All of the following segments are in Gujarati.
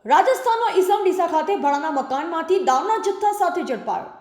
રાજસ્થાનનો ઈસમ ડીસા ખાતે ભાડાના મકાનમાંથી દારૂના જથ્થા સાથે ઝડપાયો।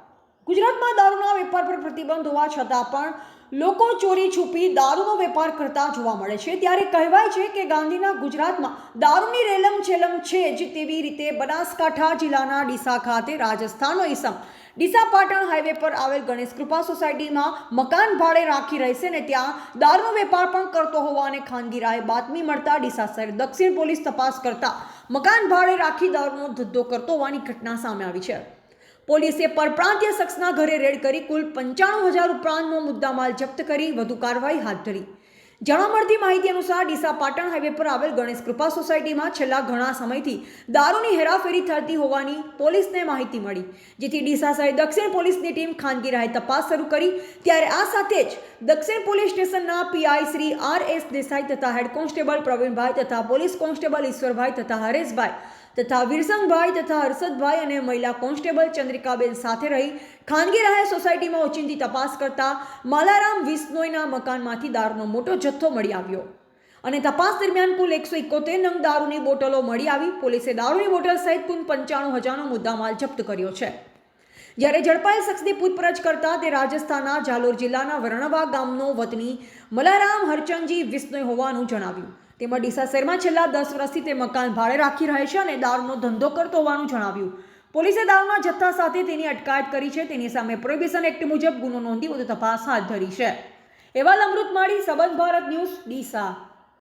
ગુજરાતમાં દારૂના વેપાર પર પ્રતિબંધ હોવા છતાં પણ લોકો ચોરી છુપી દારૂનો વેપાર કરતા જોવા મળે છે। ત્યારે કહેવાય છે કે ગાંધીના ગુજરાતમાં દારૂની રેલમ છેલમ છે જ તેવી રીતે બનાસકાંઠા જિલ્લાના ડીસા ખાતે રાજસ્થાનનો ઈસમ ડીસા પાટણ હાઈવે પર આવેલ ગણેશ કૃપા સોસાયટીમાં મકાન ભાડે રાખી રહેશે ને ત્યાં દારૂનો વેપાર પણ કરતો હોવાની ખાનગી રાહે બાતમી મળતા ડીસા શહેર દક્ષિણ પોલીસ તપાસ કરતા મકાન ભાડે રાખી દારૂનો ધંધો કરતો હોવાની ઘટના સામે આવી છે। પોલીસે પરપ્રાંતીય શખ્સના ઘરે રેડ કરી કુલ 95,000 ઉપરાંતનો મુદ્દામાલ જપ્ત કરી વધુ કાર્યવાહી હાથ ધરી। જાણવા મળતી માહિતી અનુસાર ડીસા પાટણ હાઈવે પર આવેલ ગણેશ કૃપા સોસાયટીમાં છેલ્લા ઘણા સમયથી દારૂની હેરાફેરી થતી હોવાની પોલીસને માહિતી મળી, જેથી ડીસા શહેર દક્ષિણ પોલીસની ટીમ ખાનગી રાહે તપાસ શરૂ કરી। ત્યારે આ સાથે જ દક્ષિણ પોલીસ સ્ટેશનના પીઆઈ શ્રી આર.એસ. દેસાઈ તથા હેડ કોન્સ્ટેબલ પ્રવીણભાઈ તથા પોલીસ કોન્સ્ટેબલ ઈશ્વરભાઈ તથા હરેશભાઈ તથા વીરસંગભાઈ તથા હર્ષદભાઈ અને મહિલા કોન્સ્ટેબલ ચંદ્રિકાબેન સાથે રહી ખાનગી રાહે સોસાયટીમાં ઓચિંતી તપાસ કરતા માલારામ વિશ્નોઈના મકાનમાંથી દારૂનો મોટો જથ્થો મળી આવ્યો અને તપાસ દરમિયાન કુલ 171 નંગ દારૂની બોટલો મળી આવી। પોલીસે દારૂની બોટલ સહિત કુલ 95,000નો મુદ્દામાલ જપ્ત કર્યો છે। જ્યારે ઝડપાયેલ શખ્સની પૂછપરછ કરતા તે રાજસ્થાનના જાલોર જિલ્લાના વર્ણવા ગામનો વતની મલારામ હરચંદજી વિશ્નોઈ હોવાનું જણાવ્યું। તેમાં ડીસા શહેરમાં છેલ્લા 10 વર્ષથી તે મકાન ભાડે રાખી રહે છે અને દારૂનો ધંધો કરતો હોવાનું જણાવ્યું। પોલીસે દારૂના જથ્થા સાથે તેની અટકાયત કરી છે। તેની સામે પ્રોહિબિશન એક્ટ મુજબ ગુનો નોંધી વધુ તપાસ હાથ ધરી છે। અહેવાલ અમૃત માળી, સંબંધ ભારત ન્યૂઝ, ડીસા।